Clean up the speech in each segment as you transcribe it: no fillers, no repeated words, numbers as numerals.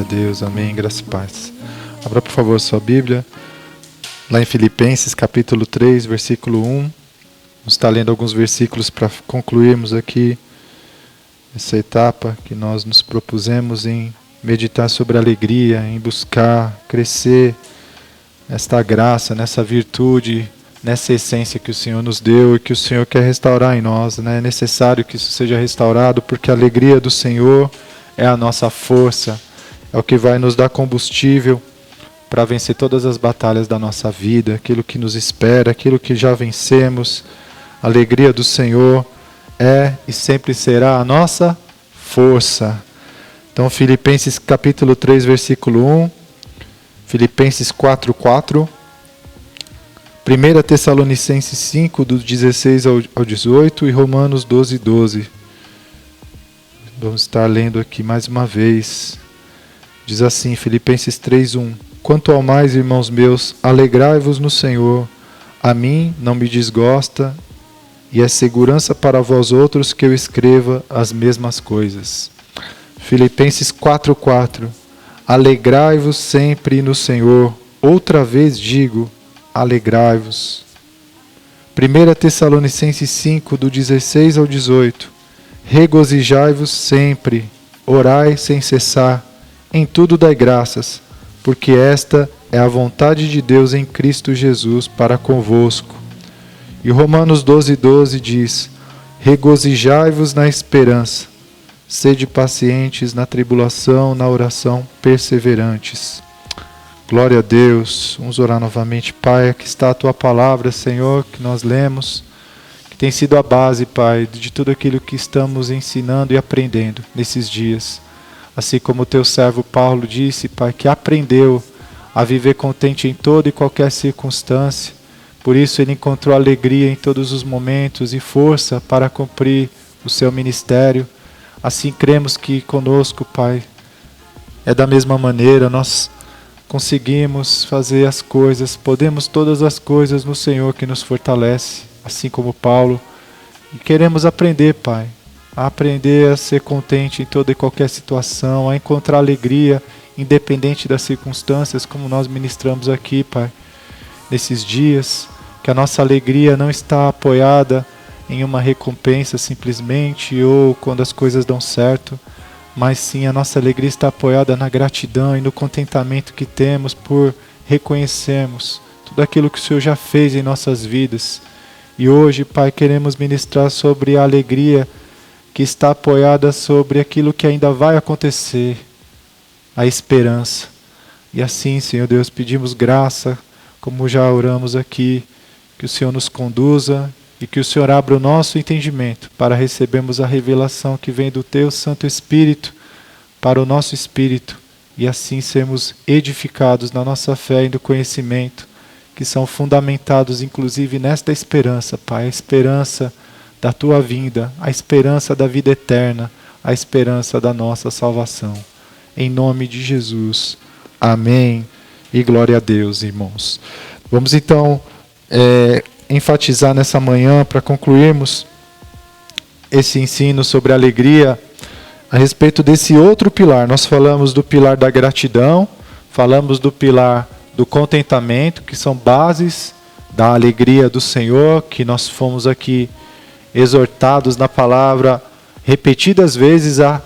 Deus, amém, graça e paz. Abra por favor sua Bíblia, lá em Filipenses capítulo 3, versículo 1. Vamos estar lendo alguns versículos para concluirmos aqui essa etapa que nós nos propusemos em meditar sobre a alegria, em buscar crescer nesta graça, nessa virtude, nessa essência que o Senhor nos deu e que o Senhor quer restaurar em nós, né? É necessário que isso seja restaurado, porque a alegria do Senhor é a nossa força, é o que vai nos dar combustível para vencer todas as batalhas da nossa vida, aquilo que nos espera, aquilo que já vencemos. A alegria do Senhor é e sempre será a nossa força. Então, Filipenses capítulo 3, versículo 1, Filipenses 4, 4, 1 Tessalonicenses 5, do 16 ao 18 e Romanos 12, 12. Vamos estar lendo aqui mais uma vez. Diz assim, Filipenses 3, 1. Quanto ao mais, irmãos meus, alegrai-vos no Senhor. A mim não me desgosta e é segurança para vós outros que eu escreva as mesmas coisas. Filipenses 4, 4. Alegrai-vos sempre no Senhor. Outra vez digo, alegrai-vos. 1 Tessalonicenses 5, do 16 ao 18. Regozijai-vos sempre, orai sem cessar, em tudo dai graças, porque esta é a vontade de Deus em Cristo Jesus para convosco. E Romanos 12, 12 diz, regozijai-vos na esperança, sede pacientes na tribulação, na oração, perseverantes. Glória a Deus. Vamos orar novamente. Pai, aqui está a Tua palavra, Senhor, que nós lemos, que tem sido a base, Pai, de tudo aquilo que estamos ensinando e aprendendo nesses dias. Assim como o Teu servo Paulo disse, Pai, que aprendeu a viver contente em toda e qualquer circunstância. Por isso ele encontrou alegria em todos os momentos e força para cumprir o seu ministério. Assim cremos que conosco, Pai, é da mesma maneira. Nós conseguimos fazer as coisas, podemos todas as coisas no Senhor que nos fortalece, assim como Paulo. E queremos aprender, Pai, a aprender a ser contente em toda e qualquer situação, a encontrar alegria independente das circunstâncias, como nós ministramos aqui, Pai, nesses dias, que a nossa alegria não está apoiada em uma recompensa simplesmente, ou quando as coisas dão certo, mas sim a nossa alegria está apoiada na gratidão e no contentamento que temos por reconhecermos tudo aquilo que o Senhor já fez em nossas vidas. E hoje, Pai, queremos ministrar sobre a alegria que está apoiada sobre aquilo que ainda vai acontecer, a esperança. E assim, Senhor Deus, pedimos graça, como já oramos aqui, que o Senhor nos conduza e que o Senhor abra o nosso entendimento para recebermos a revelação que vem do Teu Santo Espírito para o nosso espírito e assim sermos edificados na nossa fé e no conhecimento, que são fundamentados inclusive nesta esperança, Pai, a esperança da Tua vinda, a esperança da vida eterna, a esperança da nossa salvação. Em nome de Jesus. Amém. E glória a Deus, irmãos. Vamos então enfatizar nessa manhã, para concluirmos esse ensino sobre a alegria, a respeito desse outro pilar. Nós falamos do pilar da gratidão, falamos do pilar do contentamento, que são bases da alegria do Senhor, que nós fomos aqui exortados na palavra repetidas vezes a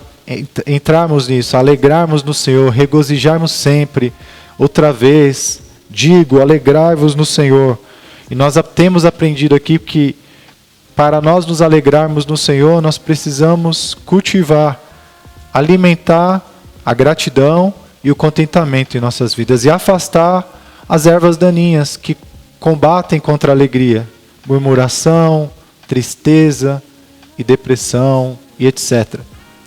entrarmos nisso, a alegrarmos no Senhor, regozijarmos sempre. Outra vez, digo, alegrai-vos no Senhor. E nós temos aprendido aqui que para nós nos alegrarmos no Senhor, nós precisamos cultivar, alimentar a gratidão e o contentamento em nossas vidas e afastar as ervas daninhas que combatem contra a alegria, murmuração, tristeza e depressão e etc.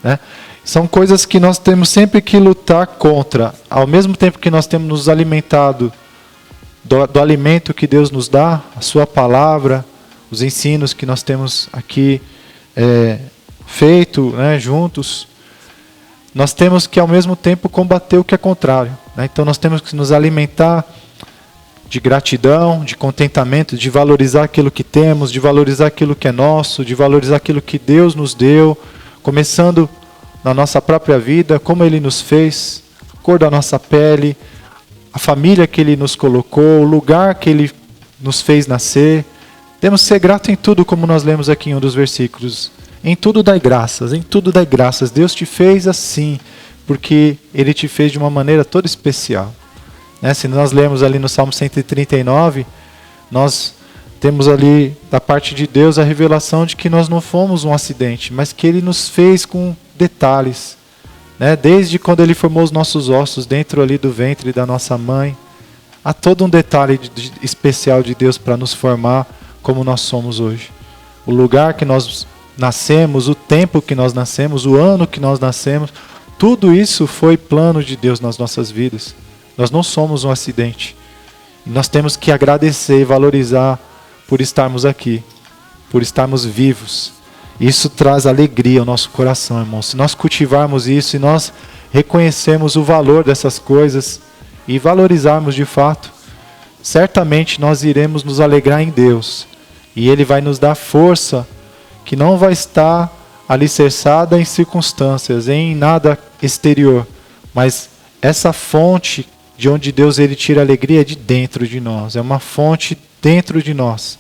Né? São coisas que nós temos sempre que lutar contra. Ao mesmo tempo que nós temos nos alimentado do alimento que Deus nos dá, a Sua palavra, os ensinos que nós temos aqui feito, né, juntos, nós temos que ao mesmo tempo combater o que é contrário. Né? Então nós temos que nos alimentar de gratidão, de contentamento, de valorizar aquilo que temos, de valorizar aquilo que é nosso, de valorizar aquilo que Deus nos deu, começando na nossa própria vida, como Ele nos fez, cor da nossa pele, a família que Ele nos colocou, o lugar que Ele nos fez nascer. Temos que ser grato em tudo, como nós lemos aqui em um dos versículos. Em tudo dai graças, em tudo dai graças. Deus te fez assim, porque Ele te fez de uma maneira toda especial. Se nós lemos ali no Salmo 139, nós temos ali da parte de Deus a revelação de que nós não fomos um acidente, mas que Ele nos fez com detalhes. Desde quando Ele formou os nossos ossos dentro ali do ventre da nossa mãe, há todo um detalhe especial de Deus para nos formar como nós somos hoje. O lugar que nós nascemos, o tempo que nós nascemos, o ano que nós nascemos, tudo isso foi plano de Deus nas nossas vidas. Nós não somos um acidente. Nós temos que agradecer e valorizar por estarmos aqui, por estarmos vivos. Isso traz alegria ao nosso coração, irmão. Se nós cultivarmos isso, e nós reconhecermos o valor dessas coisas e valorizarmos de fato, certamente nós iremos nos alegrar em Deus. E Ele vai nos dar força que não vai estar alicerçada em circunstâncias, em nada exterior. Mas essa fonte de onde Deus Ele tira alegria é de dentro de nós. É uma fonte dentro de nós.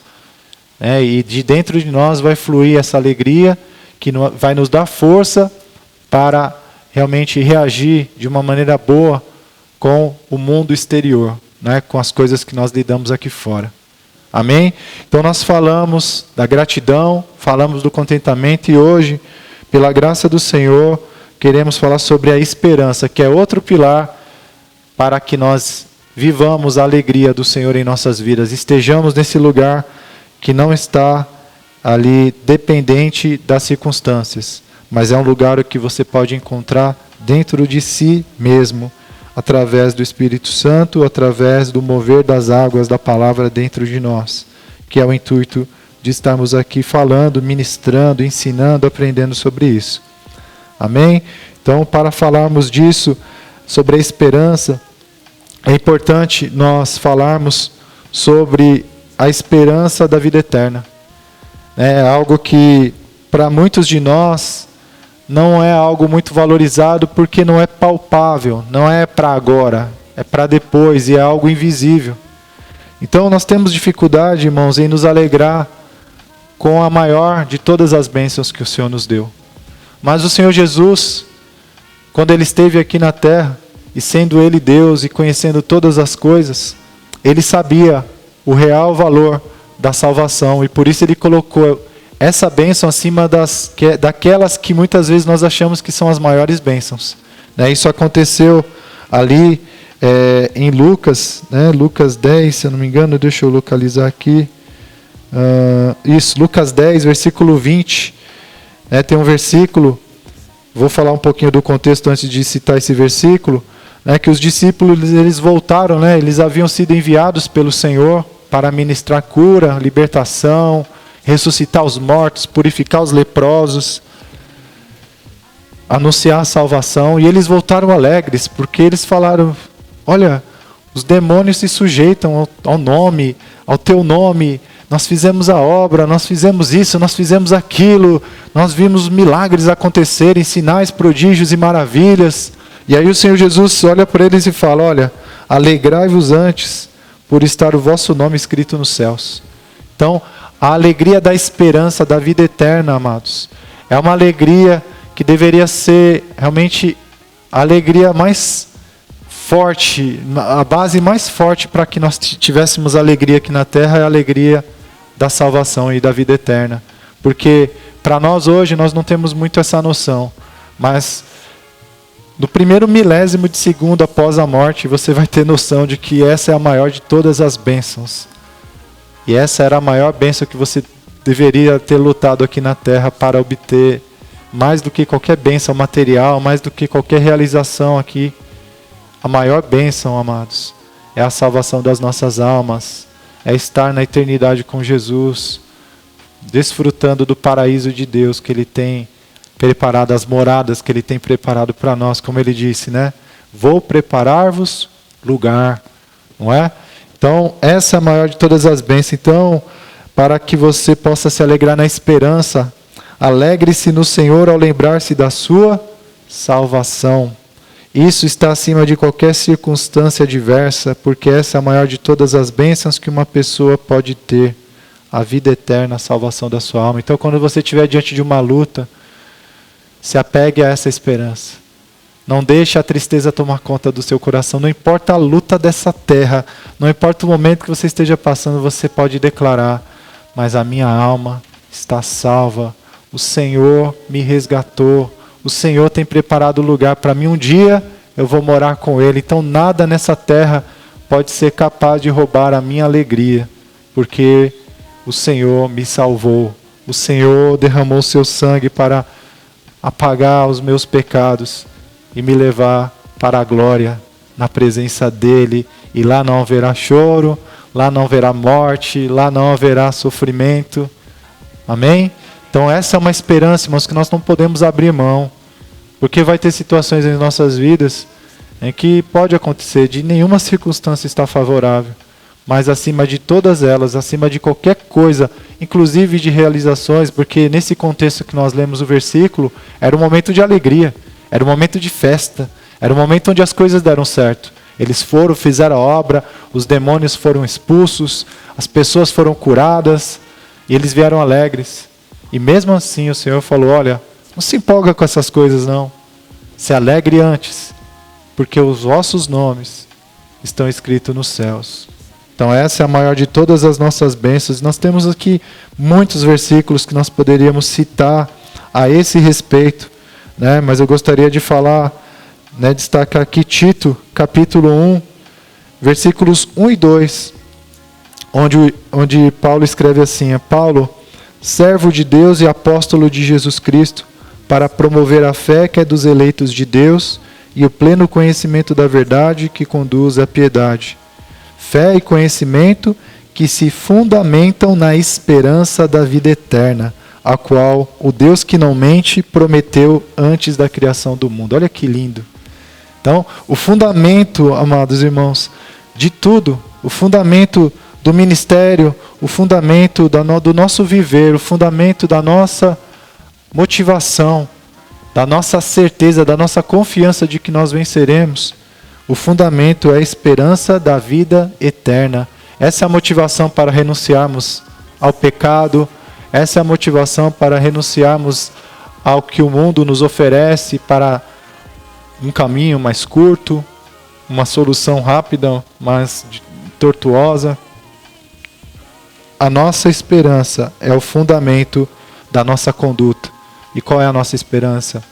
E de dentro de nós vai fluir essa alegria que vai nos dar força para realmente reagir de uma maneira boa com o mundo exterior, com as coisas que nós lidamos aqui fora. Amém? Então nós falamos da gratidão, falamos do contentamento e hoje, pela graça do Senhor, queremos falar sobre a esperança, que é outro pilar para que nós vivamos a alegria do Senhor em nossas vidas, estejamos nesse lugar que não está ali dependente das circunstâncias, mas é um lugar que você pode encontrar dentro de si mesmo, através do Espírito Santo, através do mover das águas da palavra dentro de nós, que é o intuito de estarmos aqui falando, ministrando, ensinando, aprendendo sobre isso. Amém? Então, para falarmos disso, sobre a esperança, é importante nós falarmos sobre a esperança da vida eterna. É algo que, para muitos de nós, não é algo muito valorizado porque não é palpável, não é para agora, é para depois e é algo invisível. Então nós temos dificuldade, irmãos, em nos alegrar com a maior de todas as bênçãos que o Senhor nos deu. Mas o Senhor Jesus, quando Ele esteve aqui na terra, e sendo Ele Deus e conhecendo todas as coisas, Ele sabia o real valor da salvação e por isso Ele colocou essa bênção acima daquelas que muitas vezes nós achamos que são as maiores bênçãos. Isso aconteceu ali em Lucas, Lucas 10, se eu não me engano, deixa eu localizar aqui. Lucas 10, versículo 20. Tem um versículo, vou falar um pouquinho do contexto antes de citar esse versículo, que os discípulos eles voltaram, eles haviam sido enviados pelo Senhor para ministrar cura, libertação, ressuscitar os mortos, purificar os leprosos, anunciar a salvação, e eles voltaram alegres, porque eles falaram, olha, os demônios se sujeitam ao nome, ao teu nome, nós fizemos a obra, nós fizemos isso, nós fizemos aquilo, nós vimos milagres acontecerem, sinais, prodígios e maravilhas. E aí o Senhor Jesus olha para eles e fala, olha, alegrai-vos antes por estar o vosso nome escrito nos céus. Então, a alegria da esperança da vida eterna, amados, é uma alegria que deveria ser realmente a alegria mais forte, a base mais forte para que nós tivéssemos alegria aqui na terra é a alegria da salvação e da vida eterna. Porque para nós hoje nós não temos muito essa noção, mas no primeiro milésimo de segundo após a morte você vai ter noção de que essa é a maior de todas as bênçãos. E essa era a maior bênção que você deveria ter lutado aqui na terra para obter, mais do que qualquer bênção material, mais do que qualquer realização aqui. A maior bênção, amados, é a salvação das nossas almas, é estar na eternidade com Jesus, desfrutando do paraíso de Deus que Ele tem preparado, as moradas que Ele tem preparado para nós, como Ele disse, Vou preparar-vos lugar, não é? Então, essa é a maior de todas as bênçãos. Então, para que você possa se alegrar na esperança, alegre-se no Senhor ao lembrar-se da sua salvação. Isso está acima de qualquer circunstância adversa, porque essa é a maior de todas as bênçãos que uma pessoa pode ter, a vida eterna, a salvação da sua alma. Então, quando você estiver diante de uma luta, se apegue a essa esperança. Não deixe a tristeza tomar conta do seu coração. Não importa a luta dessa terra, não importa o momento que você esteja passando, você pode declarar: mas a minha alma está salva. O Senhor me resgatou. O Senhor tem preparado lugar para mim. Um dia eu vou morar com Ele. Então nada nessa terra pode ser capaz de roubar a minha alegria, porque o Senhor me salvou. O Senhor derramou seu sangue para apagar os meus pecados e me levar para a glória na presença dEle. E lá não haverá choro, lá não haverá morte, lá não haverá sofrimento. Amém? Então essa é uma esperança, irmãos, que nós não podemos abrir mão. Porque vai ter situações em nossas vidas em que pode acontecer de nenhuma circunstância estar favorável. Mas acima de todas elas, acima de qualquer coisa, inclusive de realizações, porque nesse contexto que nós lemos o versículo, era um momento de alegria, era um momento de festa, era um momento onde as coisas deram certo. Eles foram, fizeram a obra, os demônios foram expulsos, as pessoas foram curadas, e eles vieram alegres. E mesmo assim o Senhor falou: olha, não se empolga com essas coisas não, se alegre antes, porque os vossos nomes estão escritos nos céus. Então essa é a maior de todas as nossas bênçãos. Nós temos aqui muitos versículos que nós poderíamos citar a esse respeito, né? Mas eu gostaria de falar, né, destacar aqui Tito, capítulo 1, versículos 1 e 2, onde Paulo escreve assim: Paulo, servo de Deus e apóstolo de Jesus Cristo, para promover a fé que é dos eleitos de Deus e o pleno conhecimento da verdade que conduz à piedade. Fé e conhecimento que se fundamentam na esperança da vida eterna, a qual o Deus que não mente prometeu antes da criação do mundo. Olha que lindo. Então, o fundamento, amados irmãos, de tudo, o fundamento do ministério, o fundamento do nosso viver, o fundamento da nossa motivação, da nossa certeza, da nossa confiança de que nós venceremos, o fundamento é a esperança da vida eterna. Essa é a motivação para renunciarmos ao pecado, essa é a motivação para renunciarmos ao que o mundo nos oferece para um caminho mais curto, uma solução rápida, mas tortuosa. A nossa esperança é o fundamento da nossa conduta. E qual é a nossa esperança?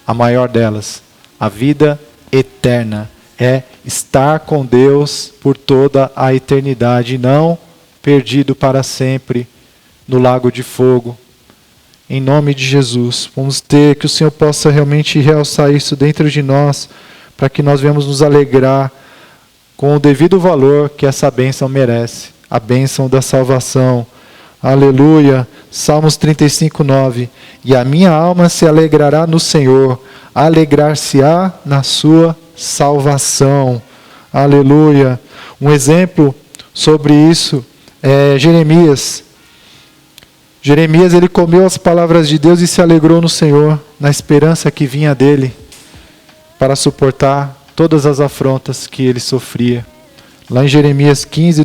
A maior delas, a vida eterna. É estar com Deus por toda a eternidade, não perdido para sempre no lago de fogo. Em nome de Jesus, vamos ter que o Senhor possa realmente realçar isso dentro de nós, para que nós venhamos nos alegrar com o devido valor que essa bênção merece, a bênção da salvação. Aleluia. Salmos 35:9. E a minha alma se alegrará no Senhor, alegrar-se-á na sua salvação. Aleluia. Um exemplo sobre isso é Jeremias. Jeremias, ele comeu as palavras de Deus e se alegrou no Senhor, na esperança que vinha dele, para suportar todas as afrontas que ele sofria. Lá em Jeremias 15,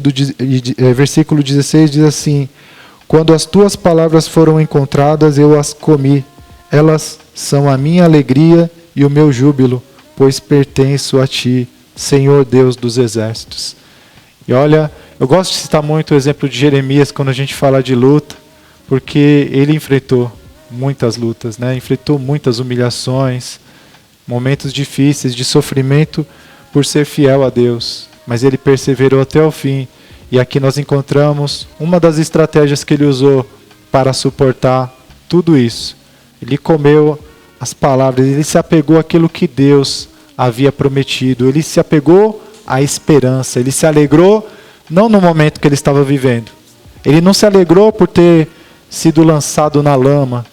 versículo 16, diz assim: quando as tuas palavras foram encontradas, eu as comi. Elas são a minha alegria e o meu júbilo, pois pertenço a ti, Senhor Deus dos exércitos. E olha, eu gosto de citar muito o exemplo de Jeremias quando a gente fala de luta, porque ele enfrentou muitas lutas, né? Enfrentou muitas humilhações, momentos difíceis de sofrimento por ser fiel a Deus. Mas ele perseverou até o fim. E aqui nós encontramos uma das estratégias que ele usou para suportar tudo isso. Ele comeu as palavras, ele se apegou àquilo que Deus havia prometido. Ele se apegou à esperança, ele se alegrou não no momento que ele estava vivendo. Ele não se alegrou por ter sido lançado na lama.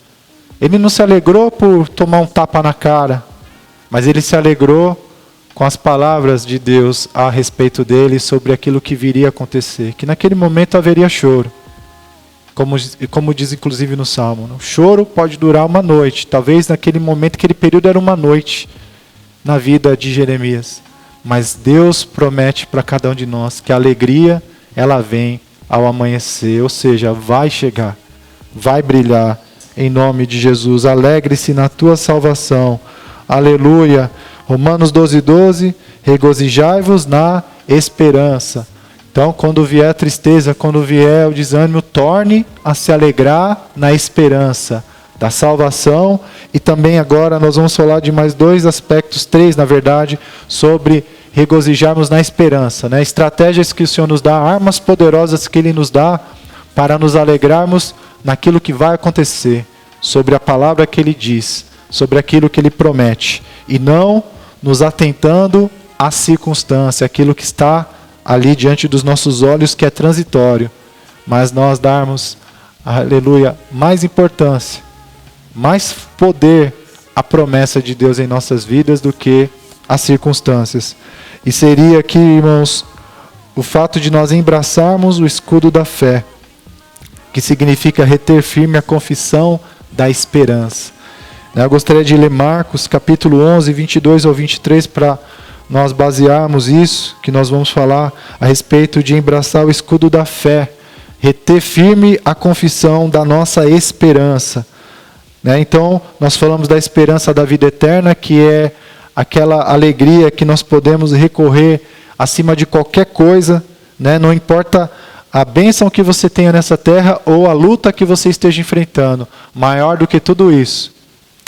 Ele não se alegrou por tomar um tapa na cara. Mas ele se alegrou com as palavras de Deus a respeito dele, sobre aquilo que viria a acontecer. Que naquele momento haveria choro. Como diz inclusive no Salmo. O choro pode durar uma noite. Talvez naquele momento, aquele período era uma noite. na vida de Jeremias. Mas Deus promete para cada um de nós que a alegria, ela vem ao amanhecer, ou seja, vai chegar, vai brilhar em nome de Jesus. Alegre-se na tua salvação. Aleluia. Romanos 12:12, regozijai-vos na esperança. Então, quando vier a tristeza, quando vier o desânimo, torne a se alegrar na esperança da salvação. E também agora nós vamos falar de mais dois aspectos, três na verdade, sobre regozijarmos na esperança, né? Estratégias que o Senhor nos dá, armas poderosas que Ele nos dá para nos alegrarmos naquilo que vai acontecer, sobre a palavra que Ele diz, sobre aquilo que Ele promete, e não nos atentando à circunstância, aquilo que está ali diante dos nossos olhos que é transitório, mas nós darmos, aleluia, mais importância, mais poder à promessa de Deus em nossas vidas do que as circunstâncias. E seria aqui, irmãos, o fato de nós embraçarmos o escudo da fé, que significa reter firme a confissão da esperança. Eu gostaria de ler Marcos capítulo 11, 22 ao 23, para nós basearmos isso, que nós vamos falar a respeito de embraçar o escudo da fé, reter firme a confissão da nossa esperança. Então, nós falamos da esperança da vida eterna, que é aquela alegria que nós podemos recorrer acima de qualquer coisa, não importa a bênção que você tenha nessa terra ou a luta que você esteja enfrentando, maior do que tudo isso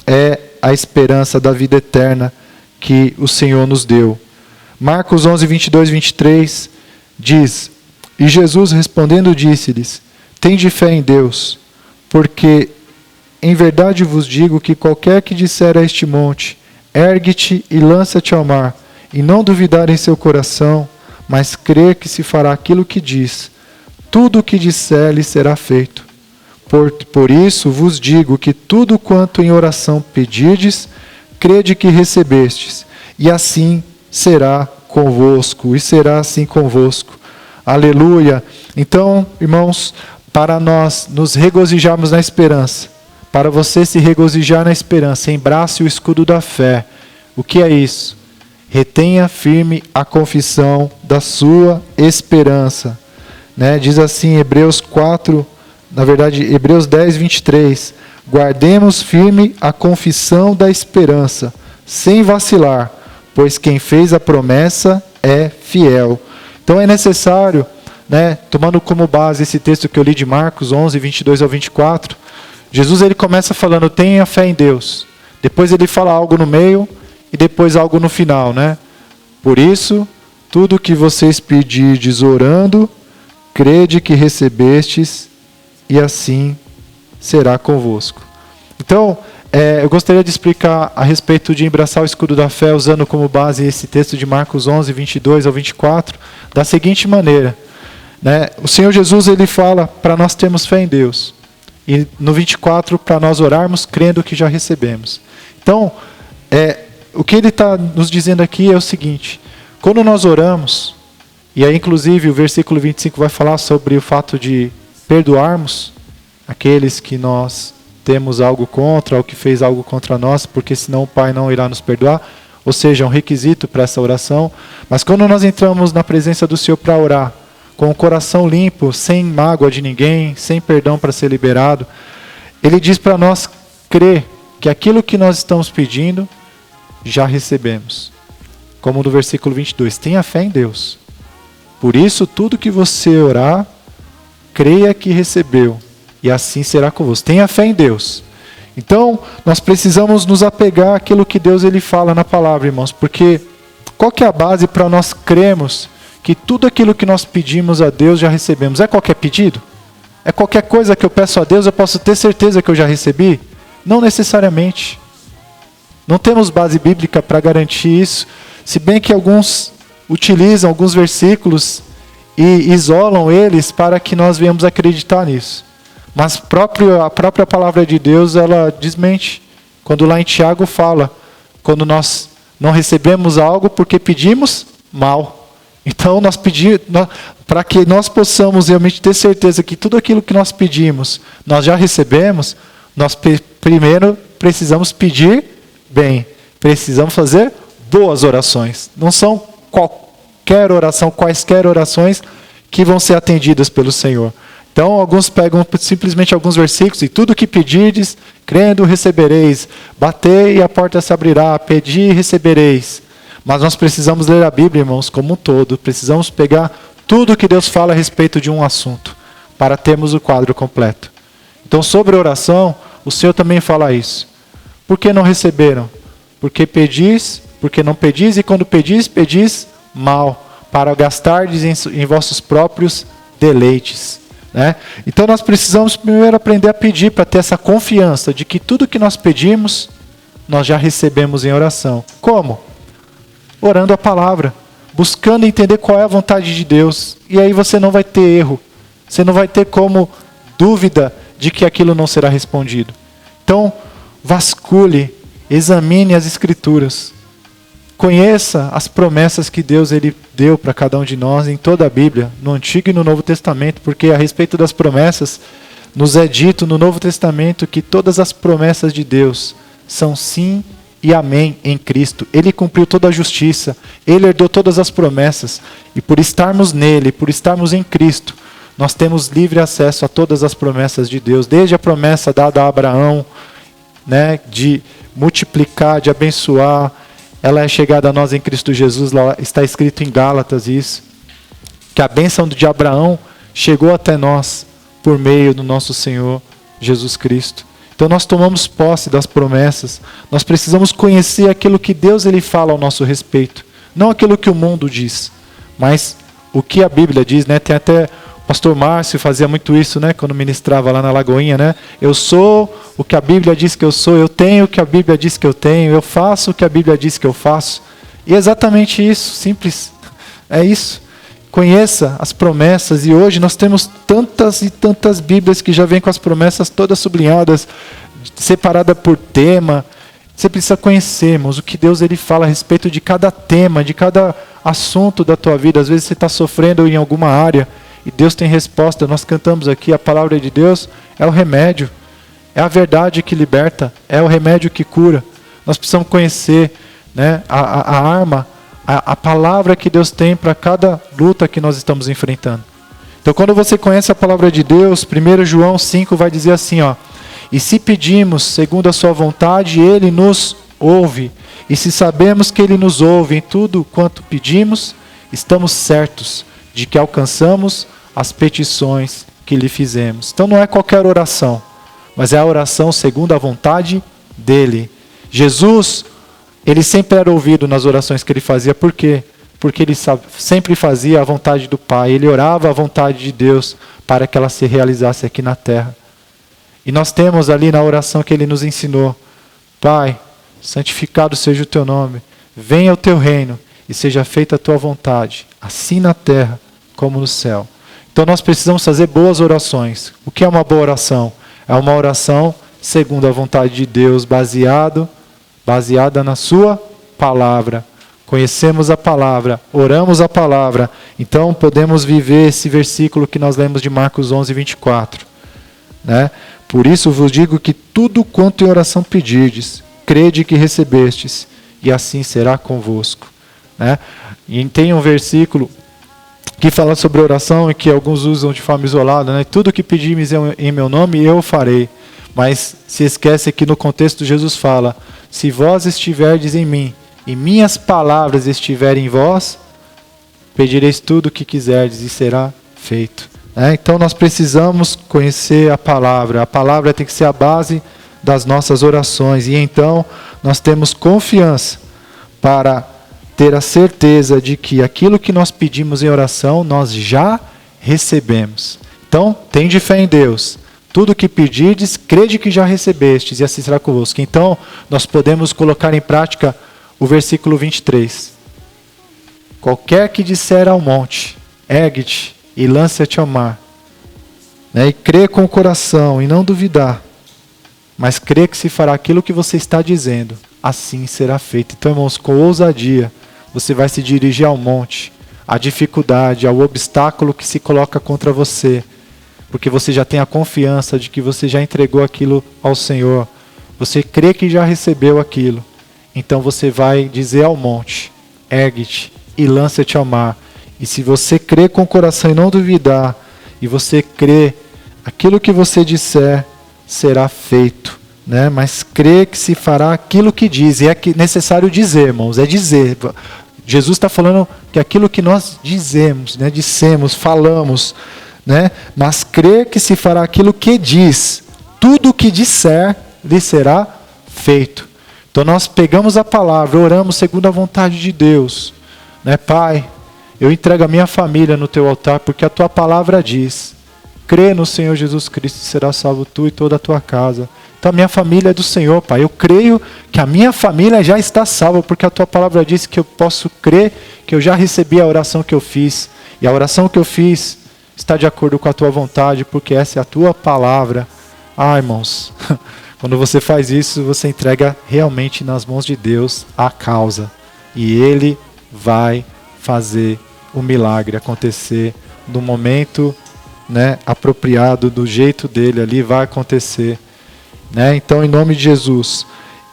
é a esperança da vida eterna que o Senhor nos deu. Marcos 11, 22 e 23 diz: E Jesus respondendo disse-lhes: Tende fé em Deus, porque em verdade vos digo que qualquer que disser a este monte, ergue-te e lança-te ao mar, e não duvidar em seu coração, mas crer que se fará aquilo que diz, tudo o que disser lhe será feito. Por isso vos digo que tudo quanto em oração pedirdes, crede que recebestes, e assim será convosco, e será assim convosco. Aleluia! Então, irmãos, para nós nos regozijarmos na esperança, para você se regozijar na esperança, embrace o escudo da fé. O que é isso? Retenha firme a confissão da sua esperança. Diz assim, Hebreus 10, 23. Guardemos firme a confissão da esperança, sem vacilar, pois quem fez a promessa é fiel. Então é necessário, tomando como base esse texto que eu li de Marcos 11, 22 ao 24, Jesus ele começa falando, tenha fé em Deus. Depois ele fala algo no meio e depois algo no final, Por isso, tudo que vocês pedirdes orando, crede que recebestes, e assim será convosco. Então, eu gostaria de explicar a respeito de embraçar o escudo da fé, usando como base esse texto de Marcos 11, 22 ao 24, da seguinte maneira. O Senhor Jesus ele fala para nós termos fé em Deus. E no 24, para nós orarmos, crendo que já recebemos. Então, o que ele está nos dizendo aqui é o seguinte: quando nós oramos, e aí inclusive o versículo 25 vai falar sobre o fato de perdoarmos aqueles que nós temos algo contra, ou que fez algo contra nós, porque senão o Pai não irá nos perdoar, ou seja, é um requisito para essa oração. Mas quando nós entramos na presença do Senhor para orar, com o coração limpo, sem mágoa de ninguém, sem perdão para ser liberado, Ele diz para nós crer que aquilo que nós estamos pedindo, já recebemos. Como no versículo 22, tenha fé em Deus. Por isso, tudo que você orar, creia que recebeu, e assim será convosco. Tenha fé em Deus. Então, nós precisamos nos apegar àquilo que Deus ele fala na palavra, irmãos, porque qual que é a base para nós crermos que tudo aquilo que nós pedimos a Deus já recebemos? É qualquer pedido? É qualquer coisa que eu peço a Deus, eu posso ter certeza que eu já recebi? Não necessariamente. Não temos base bíblica para garantir isso, se bem que alguns utilizam alguns versículos e isolam eles para que nós venhamos acreditar nisso. Mas a própria palavra de Deus, ela desmente. Quando lá em Tiago fala, quando nós não recebemos algo porque pedimos mal. Então, nós pedimos, para que nós possamos realmente ter certeza que tudo aquilo que nós pedimos, nós já recebemos, nós primeiro precisamos pedir bem. Precisamos fazer boas orações. Não são qualquer oração, quaisquer orações que vão ser atendidas pelo Senhor. Então, alguns pegam simplesmente alguns versículos, e tudo que pedirdes, crendo, recebereis. Batei e a porta se abrirá, pedi e recebereis. Mas nós precisamos ler a Bíblia, irmãos, como um todo. Precisamos pegar tudo que Deus fala a respeito de um assunto, para termos o quadro completo. Então, sobre oração, o Senhor também fala isso. Por que não receberam? Porque pedis, porque não pedis, e quando pedis, pedis mal, para gastardes em vossos próprios deleites. Né? Então nós precisamos primeiro aprender a pedir, para ter essa confiança de que tudo que nós pedimos, nós já recebemos em oração. Como? Orando a palavra, buscando entender qual é a vontade de Deus. E aí você não vai ter erro, você não vai ter como dúvida de que aquilo não será respondido. Então, vasculhe, examine as Escrituras. Conheça as promessas que Deus ele deu para cada um de nós em toda a Bíblia, no Antigo e no Novo Testamento, porque a respeito das promessas, nos é dito no Novo Testamento que todas as promessas de Deus são sim e amém em Cristo. Ele cumpriu toda a justiça, Ele herdou todas as promessas, e por estarmos nele, por estarmos em Cristo, nós temos livre acesso a todas as promessas de Deus, desde a promessa dada a Abraão, né, de multiplicar, de abençoar. Ela é chegada a nós em Cristo Jesus, lá está escrito em Gálatas isso, que a bênção de Abraão chegou até nós por meio do nosso Senhor Jesus Cristo. Então nós tomamos posse das promessas, nós precisamos conhecer aquilo que Deus ele fala ao nosso respeito, não aquilo que o mundo diz, mas o que a Bíblia diz, né? Tem até o pastor Márcio fazia muito isso, né? Quando ministrava lá na Lagoinha, né? Eu sou o que a Bíblia diz que eu sou, eu tenho o que a Bíblia diz que eu tenho, eu faço o que a Bíblia diz que eu faço. E é exatamente isso, simples. É isso. Conheça as promessas, e hoje nós temos tantas e tantas Bíblias que já vêm com as promessas todas sublinhadas, separadas por tema. Você precisa conhecer, irmãos, o que Deus ele fala a respeito de cada tema, de cada assunto da tua vida. Às vezes você está sofrendo em alguma área e Deus tem resposta. Nós cantamos aqui, a palavra de Deus é o remédio, é a verdade que liberta, é o remédio que cura. Nós precisamos conhecer, né, a arma, a palavra que Deus tem para cada luta que nós estamos enfrentando. Então quando você conhece a palavra de Deus, 1 João 5 vai dizer assim, ó: e se pedimos segundo a sua vontade, Ele nos ouve. E se sabemos que Ele nos ouve em tudo quanto pedimos, estamos certos de que alcançamos as petições que lhe fizemos. Então não é qualquer oração, mas é a oração segundo a vontade dEle. Jesus, Ele sempre era ouvido nas orações que Ele fazia. Por quê? Porque Ele sempre fazia a vontade do Pai. Ele orava a vontade de Deus para que ela se realizasse aqui na terra. E nós temos ali na oração que Ele nos ensinou: Pai, santificado seja o Teu nome, venha o Teu reino e seja feita a Tua vontade, assim na terra como no céu. Então nós precisamos fazer boas orações. O que é uma boa oração? É uma oração segundo a vontade de Deus, baseada na Sua palavra. Conhecemos a palavra, oramos a palavra, então podemos viver esse versículo que nós lemos de Marcos 11, 24. Né? Por isso vos digo que tudo quanto em oração pedirdes, crede que recebestes, e assim será convosco. Né? E tem um versículo que fala sobre oração e que alguns usam de forma isolada, né? Tudo que pedires em meu nome, eu farei. Mas se esquece que no contexto Jesus fala: se vós estiverdes em mim, e minhas palavras estiverem em vós, pedireis tudo o que quiserdes e será feito. Então nós precisamos conhecer a palavra tem que ser a base das nossas orações, e então nós temos confiança para ter a certeza de que aquilo que nós pedimos em oração, nós já recebemos. Então, tende fé em Deus, tudo que pedirdes, crede que já recebestes, e assim será convosco. Então, nós podemos colocar em prática o versículo 23. Qualquer que disser ao monte, ergue-te e lança-te ao mar, né? E crê com o coração e não duvidar, mas crê que se fará aquilo que você está dizendo, assim será feito. Então, irmãos, com ousadia, você vai se dirigir ao monte, à dificuldade, ao obstáculo que se coloca contra você, porque você já tem a confiança de que você já entregou aquilo ao Senhor, você crê que já recebeu aquilo, então você vai dizer ao monte: ergue-te e lança-te ao mar. E se você crer com o coração e não duvidar, e você crer, aquilo que você disser será feito, né? Mas crê que se fará aquilo que diz. E é necessário dizer, irmãos, é dizer. Jesus está falando que aquilo que nós dizemos, né? Dissemos, falamos, né? Mas crê que se fará aquilo que diz. Tudo o que disser lhe será feito. Então nós pegamos a palavra, oramos segundo a vontade de Deus, né? Pai, eu entrego a minha família no teu altar, porque a tua palavra diz: crê no Senhor Jesus Cristo e será salvo tu e toda a tua casa. Então a minha família é do Senhor, Pai. Eu creio que a minha família já está salva, porque a tua palavra diz que eu posso crer que eu já recebi a oração que eu fiz. E a oração que eu fiz está de acordo com a tua vontade, porque essa é a tua palavra. Ah, irmãos, quando você faz isso, você entrega realmente nas mãos de Deus a causa. E Ele vai fazer o milagre acontecer no momento, né, apropriado, do jeito dele ali, vai acontecer, né? Então, em nome de Jesus,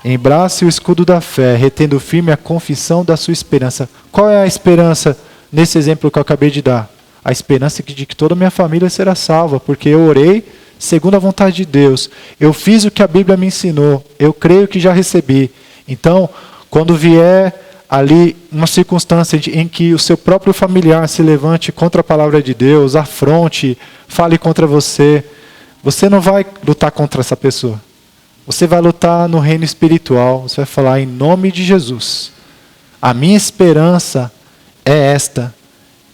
embrace o escudo da fé, retendo firme a confissão da sua esperança. Qual é a esperança nesse exemplo que eu acabei de dar? A esperança de que toda a minha família será salva, porque eu orei segundo a vontade de Deus. Eu fiz o que a Bíblia me ensinou. Eu creio que já recebi. Então, quando vier ali uma circunstância em que o seu próprio familiar se levante contra a palavra de Deus, afronte, fale contra você, você não vai lutar contra essa pessoa. Você vai lutar no reino espiritual. Você vai falar: em nome de Jesus, a minha esperança é esta.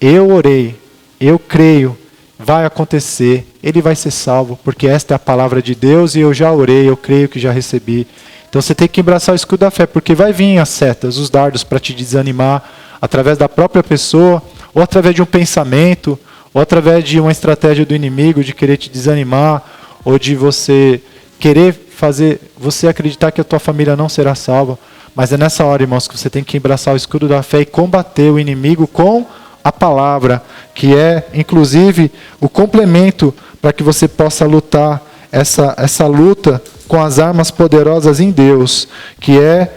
Eu orei, eu creio, vai acontecer, ele vai ser salvo, porque esta é a palavra de Deus e eu já orei, eu creio que já recebi. Então você tem que abraçar o escudo da fé, porque vai vir as setas, os dardos para te desanimar, através da própria pessoa, ou através de um pensamento, ou através de uma estratégia do inimigo de querer te desanimar, ou de você querer fazer você acreditar que a tua família não será salva. Mas é nessa hora, irmãos, que você tem que abraçar o escudo da fé e combater o inimigo com a palavra, que é, inclusive, o complemento para que você possa lutar essa luta com as armas poderosas em Deus, que é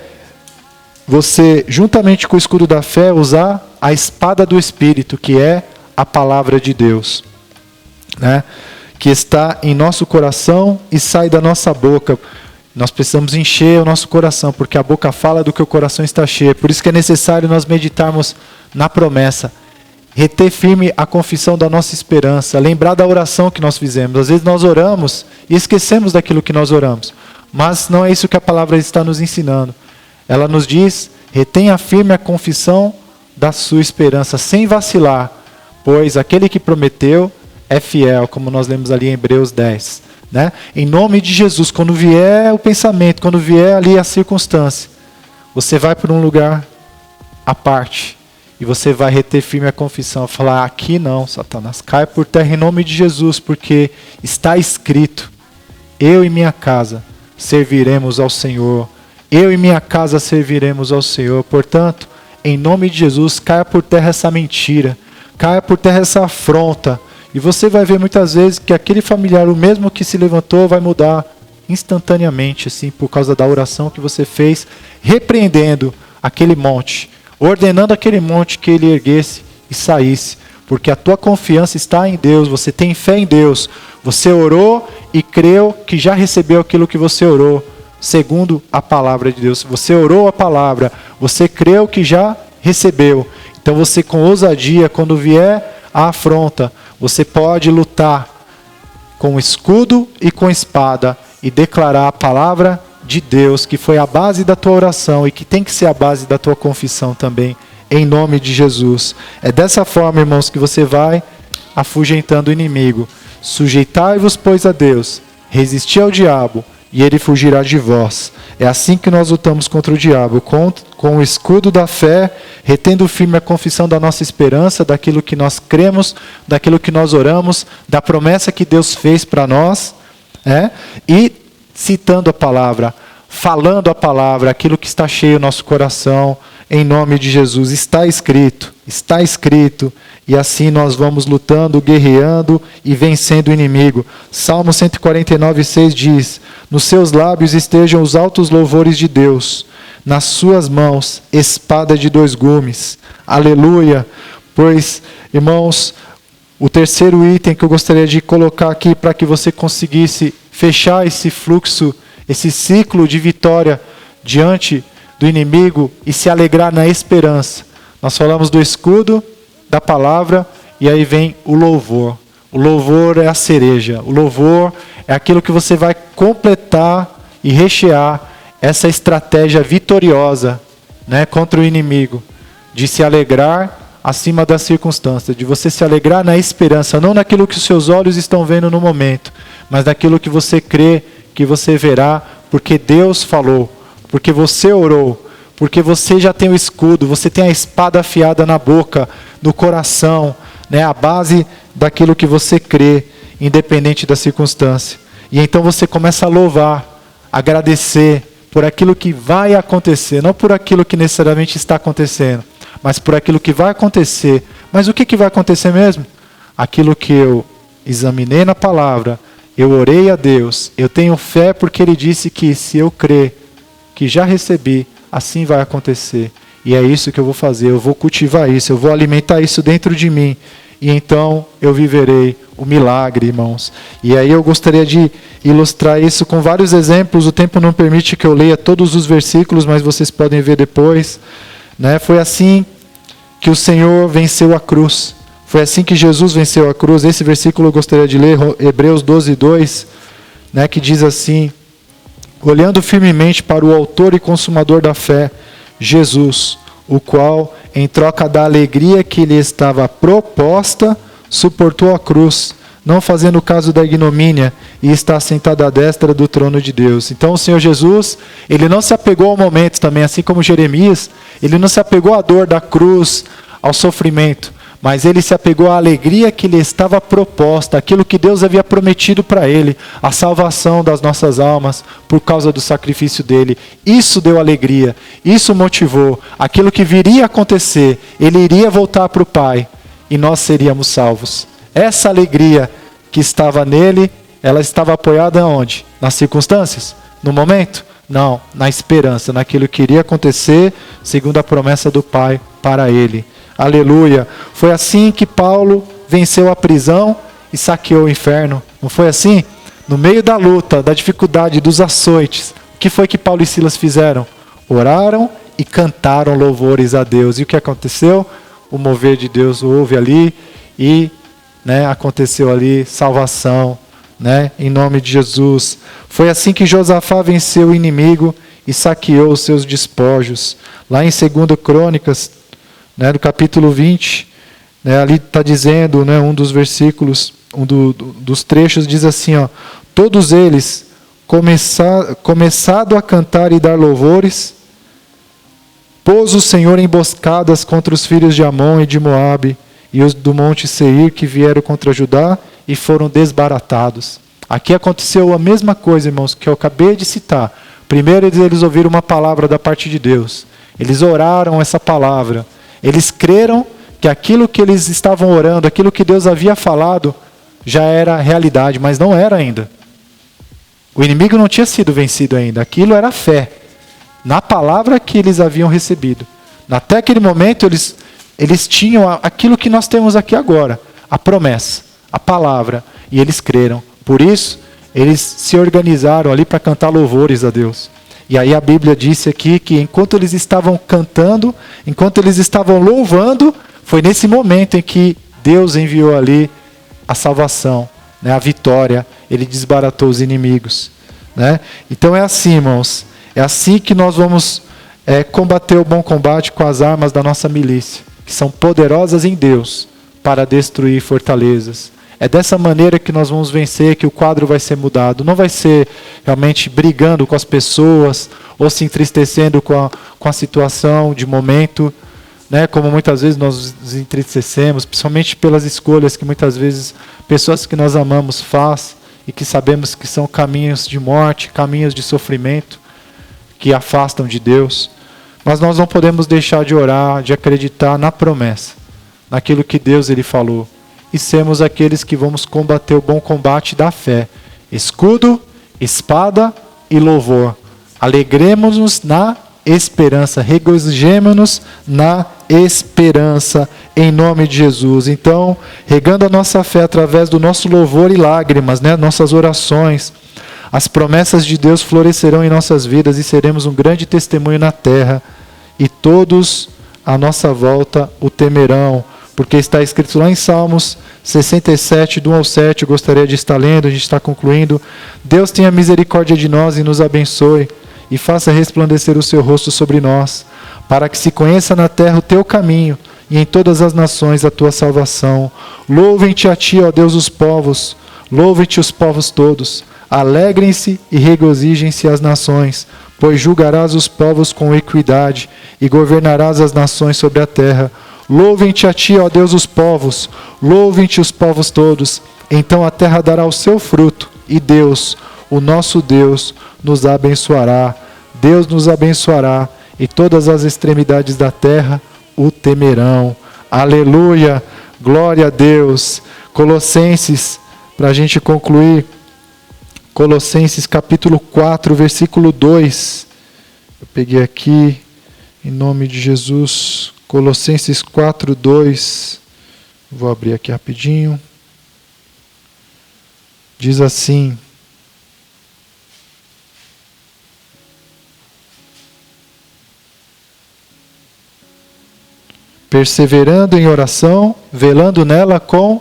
você, juntamente com o escudo da fé, usar a espada do Espírito, que é a palavra de Deus, né? Que está em nosso coração e sai da nossa boca. Nós precisamos encher o nosso coração, porque a boca fala do que o coração está cheio. Por isso que é necessário nós meditarmos na promessa, reter firme a confissão da nossa esperança, lembrar da oração que nós fizemos. Às vezes nós oramos e esquecemos daquilo que nós oramos, mas não é isso que a palavra está nos ensinando. Ela nos diz: retenha firme a confissão da sua esperança, sem vacilar, pois aquele que prometeu é fiel, como nós lemos ali em Hebreus 10. Né? Em nome de Jesus, quando vier o pensamento, quando vier ali a circunstância, você vai para um lugar à parte, e você vai reter firme a confissão, falar: aqui não, Satanás, cai por terra em nome de Jesus, porque está escrito: eu e minha casa serviremos ao Senhor, eu e minha casa serviremos ao Senhor. Portanto, em nome de Jesus, caia por terra essa mentira, caia por terra essa afronta, e você vai ver muitas vezes que aquele familiar, o mesmo que se levantou, vai mudar instantaneamente, assim, por causa da oração que você fez, repreendendo aquele monte, ordenando aquele monte que ele erguesse e saísse, porque a tua confiança está em Deus, você tem fé em Deus, você orou e creu que já recebeu aquilo que você orou, segundo a palavra de Deus. Você orou a palavra, você creu que já recebeu. Então você, com ousadia, quando vier a afronta, você pode lutar com escudo e com espada e declarar a palavra de Deus, que foi a base da tua oração e que tem que ser a base da tua confissão também, em nome de Jesus. É dessa forma, irmãos, que você vai afugentando o inimigo. Sujeitai-vos, pois, a Deus, resisti ao diabo, e ele fugirá de vós. É assim que nós lutamos contra o diabo, com o escudo da fé, retendo firme a confissão da nossa esperança, daquilo que nós cremos, daquilo que nós oramos, da promessa que Deus fez para nós, e citando a palavra, falando a palavra, aquilo que está cheio no nosso coração, em nome de Jesus. Está escrito, e assim nós vamos lutando, guerreando e vencendo o inimigo. Salmo 149:6 diz: nos seus lábios estejam os altos louvores de Deus, nas suas mãos espada de 2 gumes. Aleluia! Pois, irmãos, o terceiro item que eu gostaria de colocar aqui para que você conseguisse fechar esse fluxo, esse ciclo de vitória diante do inimigo e se alegrar na esperança. Nós falamos do escudo, da palavra, e aí vem o louvor. O louvor é a cereja. O louvor é aquilo que você vai completar e rechear essa estratégia vitoriosa, né, contra o inimigo, de se alegrar acima das circunstâncias, de você se alegrar na esperança, não naquilo que os seus olhos estão vendo no momento, mas naquilo que você crê que você verá, porque Deus falou, porque você orou, porque você já tem o escudo, você tem a espada afiada na boca, no coração, né, a base daquilo que você crê, independente da circunstância. E então você começa a louvar, agradecer por aquilo que vai acontecer, não por aquilo que necessariamente está acontecendo, mas por aquilo que vai acontecer. Mas o que vai acontecer mesmo? Aquilo que eu examinei na palavra, eu orei a Deus, eu tenho fé porque Ele disse que se eu crer que já recebi, assim vai acontecer. E é isso que eu vou fazer, eu vou cultivar isso, eu vou alimentar isso dentro de mim. E então eu viverei o milagre, irmãos. E aí eu gostaria de ilustrar isso com vários exemplos. O tempo não permite que eu leia todos os versículos, mas vocês podem ver depois, né? Foi assim que o Senhor venceu a cruz. Foi assim que Jesus venceu a cruz. Esse versículo eu gostaria de ler, Hebreus 12:2, né, que diz assim: olhando firmemente para o autor e consumador da fé, Jesus, o qual, em troca da alegria que lhe estava proposta, suportou a cruz, não fazendo caso da ignomínia, e está sentado à destra do trono de Deus. Então o Senhor Jesus, Ele não se apegou ao momento também, assim como Jeremias, Ele não se apegou à dor da cruz, ao sofrimento, mas Ele se apegou à alegria que lhe estava proposta, aquilo que Deus havia prometido para Ele, a salvação das nossas almas, por causa do sacrifício dEle. Isso deu alegria, isso motivou, aquilo que viria a acontecer, Ele iria voltar para o Pai, e nós seríamos salvos. Essa alegria que estava nele, ela estava apoiada onde? Nas circunstâncias? No momento? Não, na esperança, naquilo que iria acontecer, segundo a promessa do Pai para ele. Aleluia! Foi assim que Paulo venceu a prisão e saqueou o inferno. Não foi assim? No meio da luta, da dificuldade, dos açoites, o que foi que Paulo e Silas fizeram? Oraram e cantaram louvores a Deus. E o que aconteceu? O mover de Deus houve ali e, né, aconteceu ali salvação, né, em nome de Jesus. Foi assim que Josafá venceu o inimigo e saqueou os seus despojos. Lá em 2 Crônicas, né, no capítulo 20, né, ali está dizendo, né, um dos versículos, dos trechos diz assim, ó: todos eles, começado a cantar e dar louvores, pôs o Senhor emboscadas contra os filhos de Amon e de Moabe, e os do monte Seir que vieram contra Judá e foram desbaratados. Aqui aconteceu a mesma coisa, irmãos, que eu acabei de citar. Primeiro eles ouviram uma palavra da parte de Deus. Eles oraram essa palavra. Eles creram que aquilo que eles estavam orando, aquilo que Deus havia falado, já era realidade, mas não era ainda. O inimigo não tinha sido vencido ainda. Aquilo era fé, na palavra que eles haviam recebido. Até aquele momento eles tinham aquilo que nós temos aqui agora, a promessa, a palavra, e eles creram. Por isso, eles se organizaram ali para cantar louvores a Deus. E aí a Bíblia disse aqui que enquanto eles estavam cantando, enquanto eles estavam louvando, foi nesse momento em que Deus enviou ali a salvação, né, a vitória. Ele desbaratou os inimigos, né? Então é assim, irmãos, é assim que nós vamos combater o bom combate com as armas da nossa milícia, que são poderosas em Deus para destruir fortalezas. É dessa maneira que nós vamos vencer, que o quadro vai ser mudado. Não vai ser realmente brigando com as pessoas ou se entristecendo com a situação de momento, né? Como muitas vezes nós nos entristecemos, principalmente pelas escolhas que muitas vezes pessoas que nós amamos fazem e que sabemos que são caminhos de morte, caminhos de sofrimento, que afastam de Deus. Mas nós não podemos deixar de orar, de acreditar na promessa, naquilo que Deus ele falou. E sermos aqueles que vamos combater o bom combate da fé. Escudo, espada e louvor. Alegremos-nos na esperança. Regozijemo-nos na esperança, em nome de Jesus. Então, regando a nossa fé através do nosso louvor e lágrimas, né? Nossas orações, as promessas de Deus florescerão em nossas vidas e seremos um grande testemunho na terra. E todos à nossa volta o temerão, porque está escrito lá em Salmos 67, do 1 ao 7, eu gostaria de estar lendo, a gente está concluindo. Deus tenha misericórdia de nós e nos abençoe, e faça resplandecer o seu rosto sobre nós, para que se conheça na terra o teu caminho, e em todas as nações a tua salvação. Louvem-te a ti, ó Deus, os povos, louvem-te os povos todos, alegrem-se e regozijem-se as nações, pois julgarás os povos com equidade, e governarás as nações sobre a terra. Louvem-te a ti, ó Deus, os povos, louvem-te os povos todos, então a terra dará o seu fruto, e Deus, o nosso Deus, nos abençoará. Deus nos abençoará, e todas as extremidades da terra o temerão. Aleluia, glória a Deus. Colossenses, para a gente concluir, Colossenses capítulo 4, versículo 2. Eu peguei aqui, em nome de Jesus, Colossenses 4, 2. Vou abrir aqui rapidinho. Diz assim: perseverando em oração, velando nela com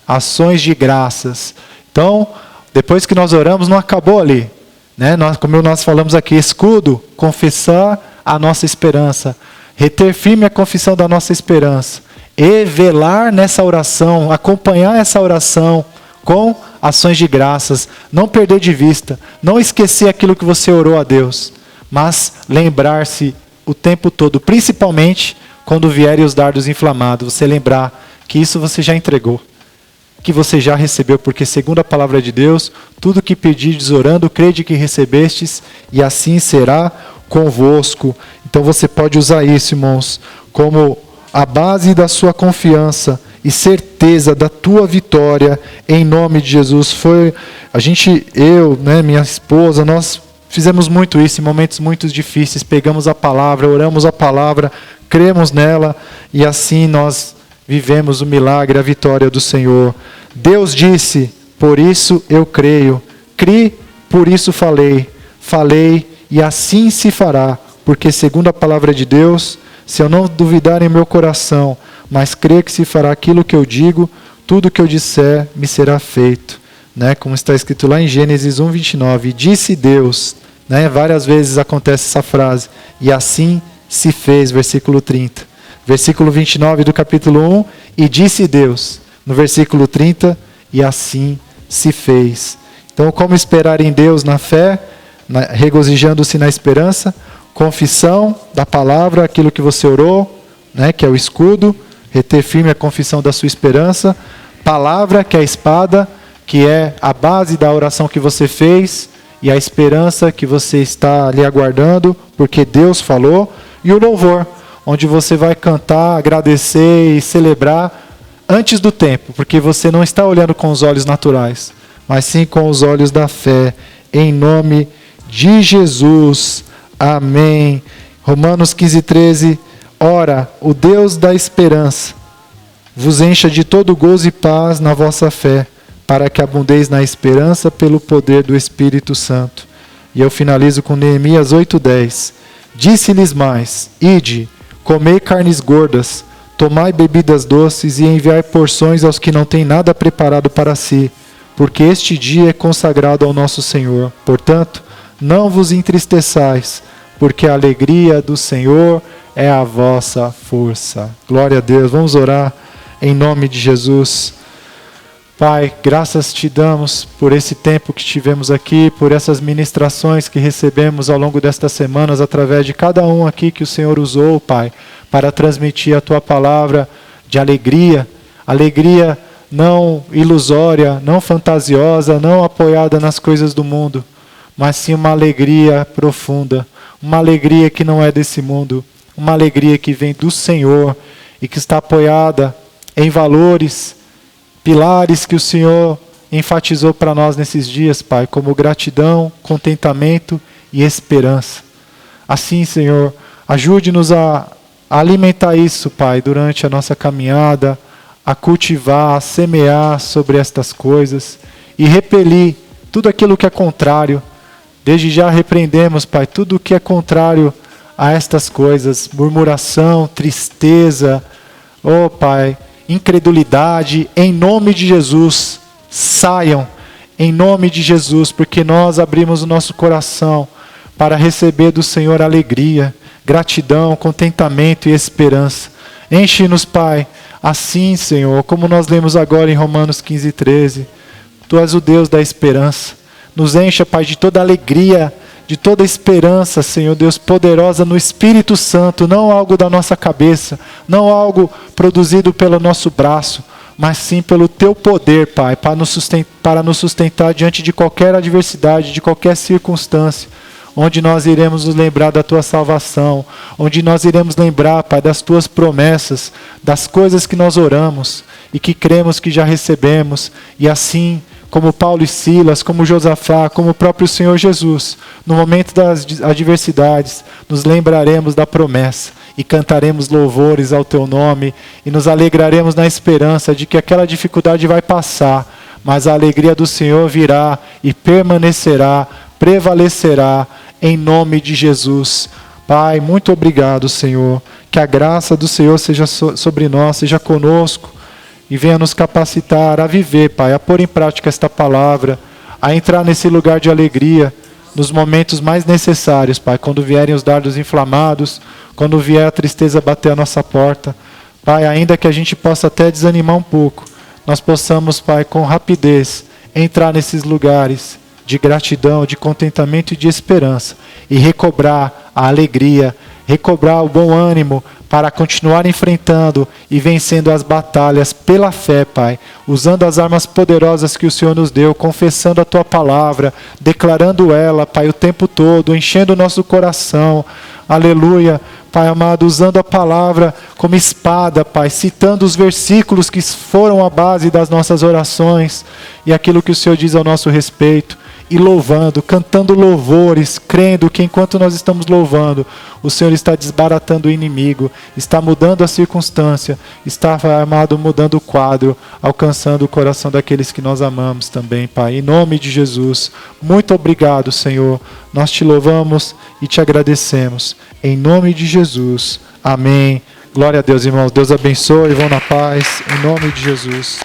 ações de graças. Então, depois que nós oramos, não acabou ali, né? Como nós falamos aqui, escudo, confessar a nossa esperança, reter firme a confissão da nossa esperança, e velar nessa oração, acompanhar essa oração com ações de graças, não perder de vista, não esquecer aquilo que você orou a Deus, mas lembrar-se o tempo todo, principalmente quando vierem os dardos inflamados, você lembrar que isso você já entregou, que você já recebeu, porque segundo a palavra de Deus, tudo que pedirdes orando, crede que recebestes, e assim será convosco. Então você pode usar isso, irmãos, como a base da sua confiança e certeza da tua vitória, em nome de Jesus. Eu, minha esposa, nós fizemos muito isso em momentos muito difíceis, pegamos a palavra, oramos a palavra, cremos nela, e assim nós vivemos o milagre, a vitória do Senhor. Deus disse, por isso eu creio. Cri, por isso falei. Falei, e assim se fará. Porque segundo a palavra de Deus, se eu não duvidar em meu coração, mas crer que se fará aquilo que eu digo, tudo que eu disser me será feito. Né? Como está escrito lá em Gênesis 1:29. Disse Deus, né? Várias vezes acontece essa frase. E assim se fez, versículo 30. Versículo 29 do capítulo 1, e disse Deus. No versículo 30, e assim se fez. Então, como esperar em Deus na fé, regozijando-se na esperança, confissão da palavra, aquilo que você orou, né, que é o escudo, reter firme a confissão da sua esperança, palavra, que é a espada, que é a base da oração que você fez, e a esperança que você está ali aguardando, porque Deus falou, e o louvor, onde você vai cantar, agradecer e celebrar antes do tempo, porque você não está olhando com os olhos naturais, mas sim com os olhos da fé, em nome de Jesus. Amém. Romanos 15:13. Ora, o Deus da esperança vos encha de todo gozo e paz na vossa fé, para que abundeis na esperança pelo poder do Espírito Santo. E eu finalizo com Neemias 8:10. Disse-lhes mais: ide, comei carnes gordas, tomai bebidas doces e enviai porções aos que não têm nada preparado para si, porque este dia é consagrado ao nosso Senhor. Portanto, não vos entristeçais, porque a alegria do Senhor é a vossa força. Glória a Deus. Vamos orar em nome de Jesus. Pai, graças te damos por esse tempo que tivemos aqui, por essas ministrações que recebemos ao longo destas semanas, através de cada um aqui que o Senhor usou, Pai, para transmitir a Tua palavra de alegria, alegria não ilusória, não fantasiosa, não apoiada nas coisas do mundo, mas sim uma alegria profunda, uma alegria que não é desse mundo, uma alegria que vem do Senhor e que está apoiada em valores, pilares que o Senhor enfatizou para nós nesses dias, Pai, como gratidão, contentamento e esperança. Assim, Senhor, ajude-nos a alimentar isso, Pai, durante a nossa caminhada, a cultivar, a semear sobre estas coisas e repelir tudo aquilo que é contrário. Desde já repreendemos, Pai, tudo o que é contrário a estas coisas, murmuração, tristeza, oh Pai, incredulidade, em nome de Jesus, saiam, em nome de Jesus, porque nós abrimos o nosso coração para receber do Senhor alegria, gratidão, contentamento e esperança. Enche-nos, Pai, assim, Senhor, como nós lemos agora em Romanos 15:13, Tu és o Deus da esperança. Nos encha, Pai, de toda alegria, de toda esperança, Senhor Deus, poderosa no Espírito Santo, não algo da nossa cabeça, não algo produzido pelo nosso braço, mas sim pelo Teu poder, Pai, para nos sustentar diante de qualquer adversidade, de qualquer circunstância, onde nós iremos nos lembrar da Tua salvação, onde nós iremos lembrar, Pai, das Tuas promessas, das coisas que nós oramos e que cremos que já recebemos, e assim, como Paulo e Silas, como Josafá, como o próprio Senhor Jesus, no momento das adversidades, nos lembraremos da promessa e cantaremos louvores ao Teu nome e nos alegraremos na esperança de que aquela dificuldade vai passar, mas a alegria do Senhor virá e permanecerá, prevalecerá, em nome de Jesus. Pai, muito obrigado, Senhor, que a graça do Senhor seja sobre nós, seja conosco, e venha nos capacitar a viver, Pai, a pôr em prática esta palavra, a entrar nesse lugar de alegria, nos momentos mais necessários, Pai, quando vierem os dardos inflamados, quando vier a tristeza bater a nossa porta. Pai, ainda que a gente possa até desanimar um pouco, nós possamos, Pai, com rapidez, entrar nesses lugares de gratidão, de contentamento e de esperança, e recobrar a alegria, recobrar o bom ânimo, para continuar enfrentando e vencendo as batalhas pela fé, Pai, usando as armas poderosas que o Senhor nos deu, confessando a Tua palavra, declarando ela, Pai, o tempo todo, enchendo o nosso coração, aleluia, Pai amado, usando a palavra como espada, Pai, citando os versículos que foram a base das nossas orações, e aquilo que o Senhor diz ao nosso respeito, e louvando, cantando louvores, crendo que enquanto nós estamos louvando, o Senhor está desbaratando o inimigo, está mudando a circunstância, está, amado, mudando o quadro, alcançando o coração daqueles que nós amamos também, Pai. Em nome de Jesus, muito obrigado, Senhor. Nós te louvamos e te agradecemos. Em nome de Jesus. Amém. Glória a Deus, irmãos. Deus abençoe. Vão na paz. Em nome de Jesus.